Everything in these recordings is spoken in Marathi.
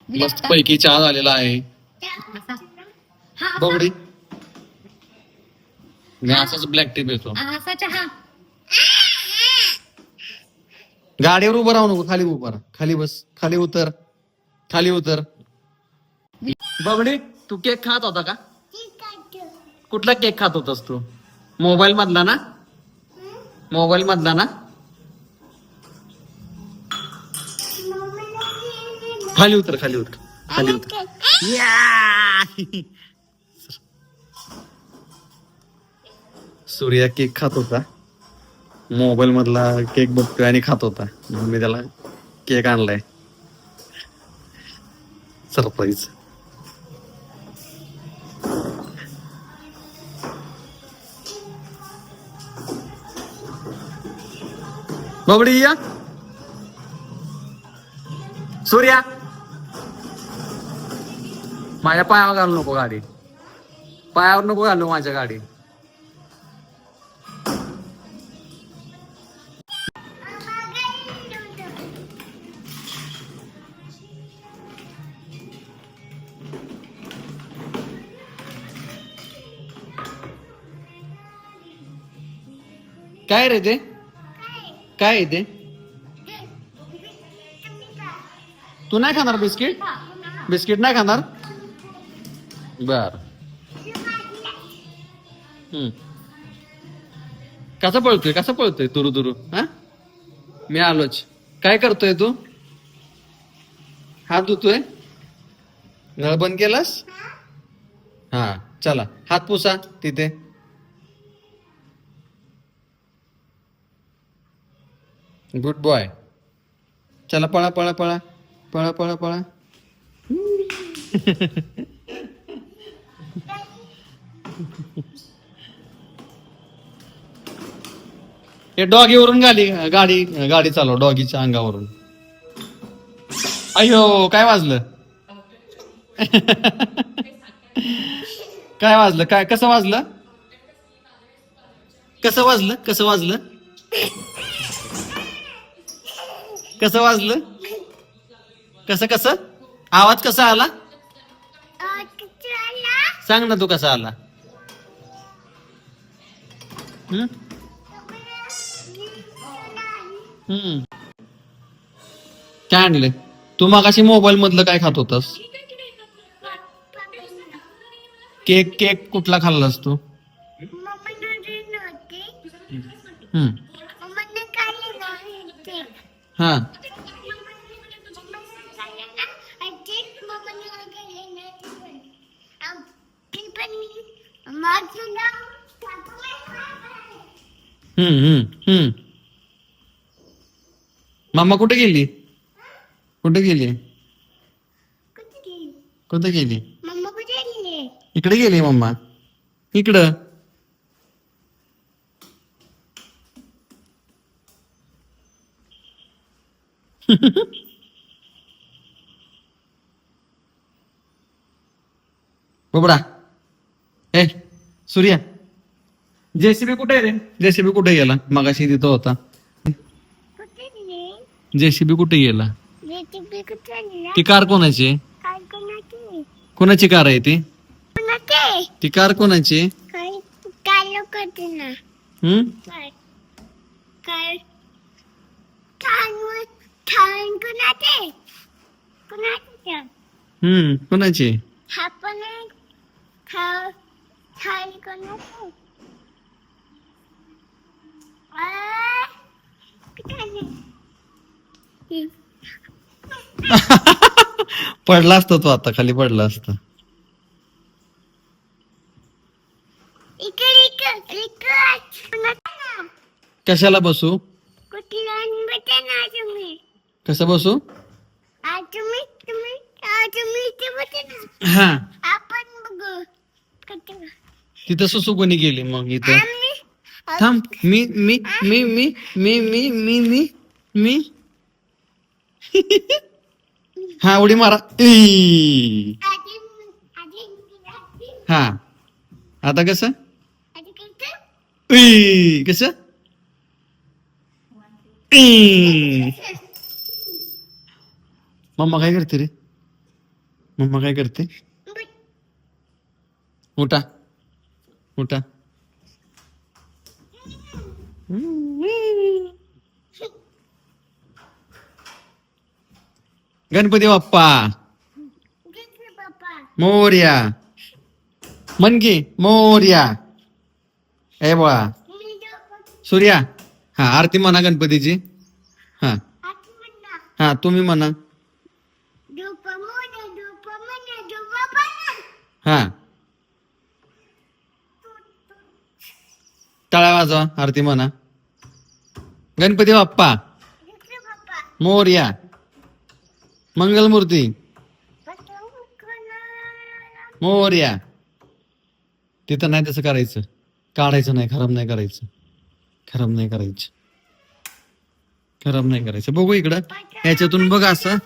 मस्त पैकी चहा झालेला आहे. बघडी मी असाच ब्लॅक टी पितो. असा चहा. गाडीवर उभं राहू नको, खाली उभं राहा. खाली बस, खाली उतर, खाली उतर. बबडी तू केक खात होता का? कुठला केक खात होतास तू? मोबाईल मधला ना? मोबाईल मधला ना? खाली उतर, खाली उतर, खाली उतर. सूर्या केक खात होता. मोबाईल मधला केक बघतोय आणि खात होता. मी त्याला केक आणलाय सरप्राईज. बबडी या. सूर्या माझ्या पायावर घालू नको गाडी. पायावर नको घालू माझ्या गाडी. काय रे ते? काय आहे ते? तू नाही खाणार बिस्किट? बिस्किट नाही खाणार? बर. कसा पळतोय, कसा पळतोय तुरु तुरु? हा मी आलोच. काय करतोय तू? हात धुतोय? नळ बंद केलास? हा चला हात पुसा तिथे. Good boy. चला पळा पळा पळा पळा पळा पळा. हे डॉगीवरून गाडी गाडी गाडी चालव. डॉगीच्या अंगावरून. अयो काय वाजलं? काय वाजलं? काय कसं वाजलं? कसं वाजलं? कसं वाजलं? कसं वाजलं? कसं कसं? आवाज कसा आला? सांग ना तू कसा आला? काय आणले? तू मागाशी मोबाईल मधलं काय खात होतास? केक. केक कुठला खाल्लास तू? हा मम्मा कुठे गेली? कुठे गेली? कुठे गेली? इकडे गेली मम्मा. इकडं. बबडा ए सूर्या जेसीबी कुठे आहे रे? जेसीबी कुठे गेला? मगाशी तिथं होता. जेसीबी कुठे गेला? ती कार कोणाची? कोणाची कार आहे ती? ती कार कोणाची? कोणाची? पडला असतो तो आता. खाली पडला असता. कशाला बसू? कसं बसू? हा तिथं सुसू कोणी गेली मग इथं? थांब. मी मी मी मी मी मी मी मी मी हा उडी मारा. हा आता कसं? कसं? मम्मा काय करते रे? मम्मा काय करते? उठा उठा. गणपती बाप्पा मोर्या. म्हण की मोर्या. ए बा सूर्या. हा आरती म्हणा गणपतीची. हा हा तुम्ही म्हणा. हा टाळ्या वाजवा आरती म्हणा. गणपती बाप्पा मोर्या. मंगलमूर्ती मोर्या. तिथं नाही तसं करायचं. काढायचं नाही. खराब नाही करायचं. खराब नाही करायचं. खराब नाही करायचं. बघू इकडं याच्यातून बघ असं.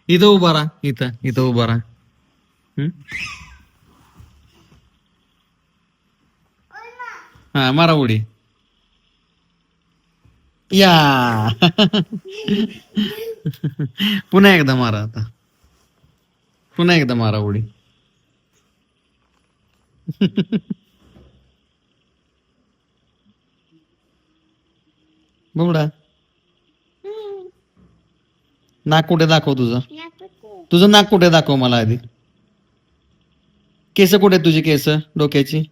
इथं उभा राहा. इथं उभा राहा. हा मारा उडी. या पुन्हा एकदा मारा आता. पुन्हा एकदा मारा उडी. बघडा. नाक कुठे दाखव तुझं. तुझं नाक कुठे दाखव मला आधी. केस कुठे तुझी केस डोक्याची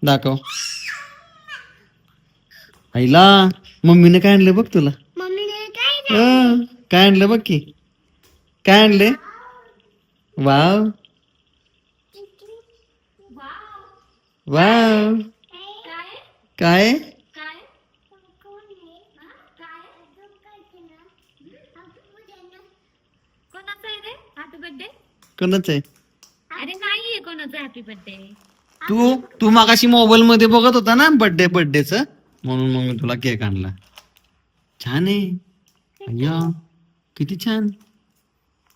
दाखव. आईला मम्मीने काय आणलं बघ तुला. काय आणलं बघ की. काय आणले. Wow wow. काय कोणाच आहे. अरे नाहीये कोणाचा हॅपी बर्थडे. तू मागाशी मोबाईल मध्ये बघत होता ना बर्थडेच म्हणून मग मी तुला केक आणला. छान आहे. अय्या किती छान.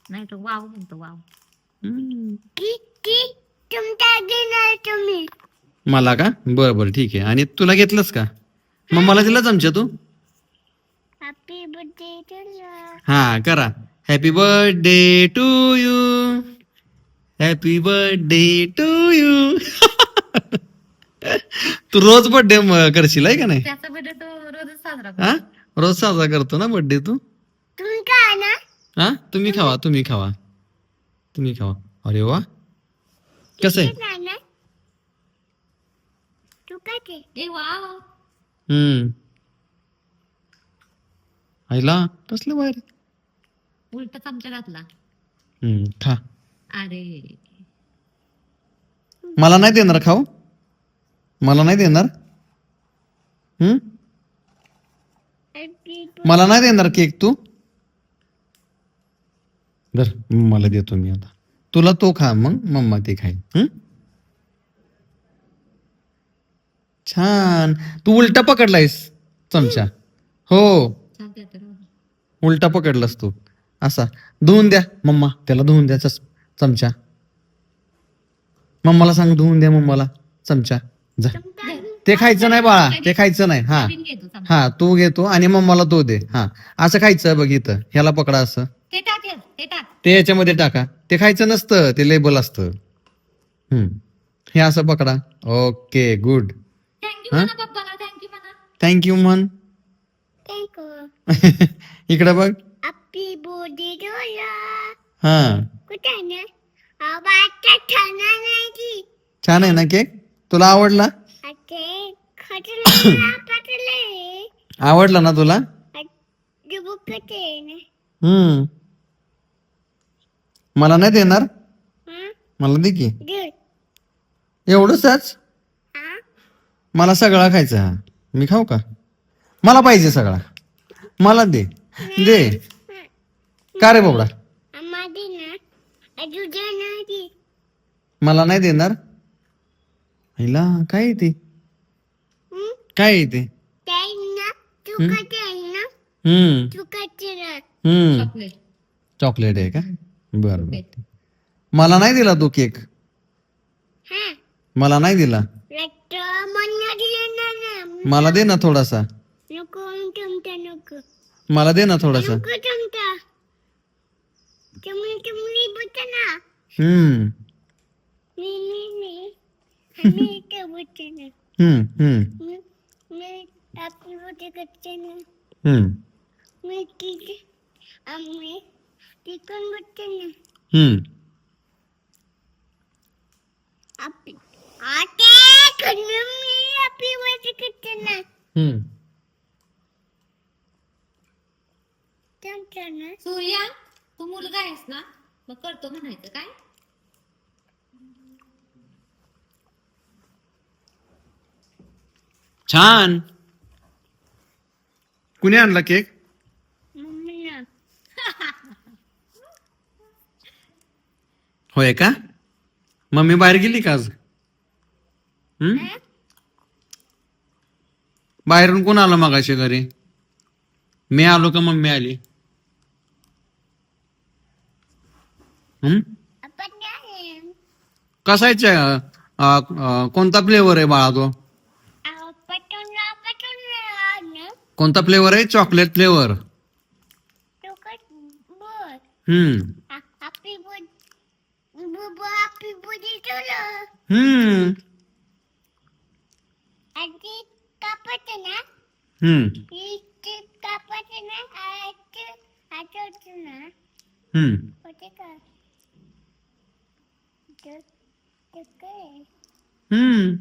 नाही तो वाव म्हणतो वाव. मला का बरं ठीक आहे. आणि तुला घेतलंस का. मग मला दिला चमचा तू. Happy birthday. हा करा. Happy birthday to you. Happy birthday to you. तू रोज बर्थडे करशील आहे का नाही. त्याचा बर्थडे तो रोजच साजरा हा रोज साजरा करतो ना बर्थडे तू. हा तुम्ही खावा. तुम्ही खावा. अरे वा कसं आहे. आईला कसलं बाहेर. उलट चमचा घातला. खा. अरे मला नाही देणार खाऊ. मला नाही देणार. मला नाही देणार केक तू. बर मला देतो मी आता. तुला तो खा मग मम्मा ते खाईल. छान. तू उलटा पकडलायस चमचा. हो चालतंय तर. उलटा पकडलास तू. असा धुवून द्या मम्मा. त्याला धुवून द्या चमचा. मम्माला सांग धुवून द्या मम्माला चमचा. जा. ते खायचं नाही बाळा. ते खायचं नाही. हा नवीन घेतो चमचा. हा तू घेतो आणि मम्माला तो दे. हा असं खायचं बघ इथं. ह्याला पकडा असं. ते टाक हे, ते टाक. ते याच्यामध्ये टाका. ते खायचं नसतं. ते लेबल असतं. हे असं पकडा. Okay good. थँक्यू म्हणा पप्पाला. थँक्यू म्हणा. थँक्यू म्हण. इकडे बघ. Happy birthday to you. हा कुठे आहे ना. छान आहे ना केक. तुला आवडला. आवडला ना तुला. मला नाही देणार. मला दे की. एवढंच मला सगळा खायचा. हा मी खाऊ का. मला पाहिजे सगळा. मला दे दे. का रे बोबडा. मला नाही देणार. हिला काय येते. काय येते. चॉकलेट. चॉकलेट आहे का. बर मला नाही दिला तू केक. मला नाही दिला. मला दे ना थोडासा. नको चमचा नको मला दे ना थोडासा. नको चमचा चमली बोलते ना हम्म मी आम्ही इथे बोलते ना हम्म मी आपली बोलते करते ना हम्म मी तिथे आम्ही तिकडून बोलते ना हम्म आपली आते करून मी आपली बोलते करते ना हम्म. चमचा ना सूर्या तू मुलगा आहेस ना मग करतो म्हणायचं काय छान. कुणी आणला केक? मम्मी ना होय का? मम्मी बाहेर गेली का आज? बाहेरून कोण आलं मगाशी घरी? मी आलो का मम्मी आली? आपण काय कसायचा कोणता फ्लेवर आहे बाळा तो? पटून ना कोणता फ्लेवर आहे? Chocolate flavour. तो कट बोल हम्म आपली बोल आपली बोली ठेवलं हम्म आधी कापत ना हम्म इथे कापत ना आठवत ना हम्म होते का ते काय हम्म.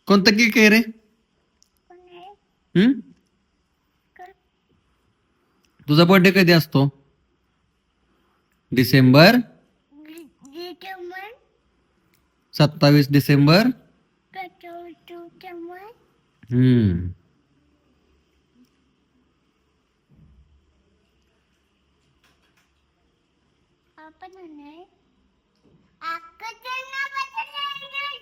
कोणता केक आहे रे? कोण आहे हम्म. का तुझा बर्थडे कधी असतो? डिसेंबर मन 27 डिसेंबर. तुझं मन हम्म आपण नाही आकचं ना बदललं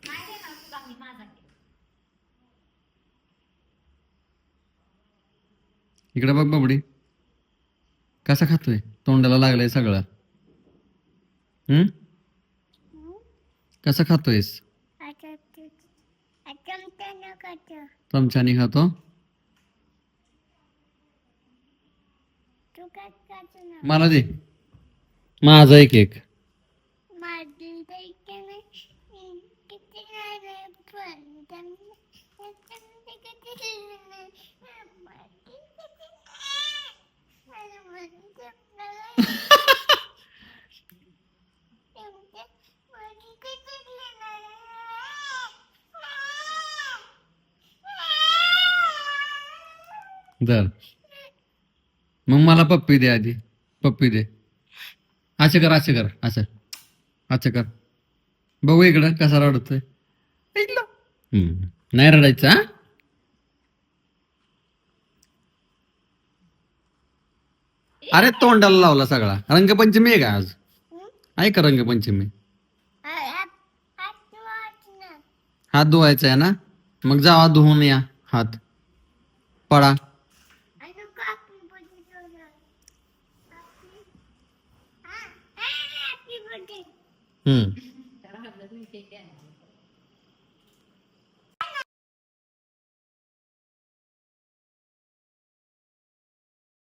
काय देणार तुला मी माझा इकडे बघ बाबडी, कसा खातोय? तोंडाला लागलंय सगळं. कसं खातोयस? आता चमचा न खातो चमच्याने खातो. तू काय खातो ना मला दे माझा एक केक. माझी द्यायचं नाही किती नाही पण दर मग मला पप्पी दे आधी. पप्पी दे. असं कर असं कर असं असं कर. बघू इकडं कसा रडतोय. नाही रडायचं हा. अरे तोंडाला लावला सगळा. रंगपंचमी आहे का आज? आहे का रंगपंचमी? हात धुवायचा आहे ना? मग जावा धुवून या हात. पडा. हम्म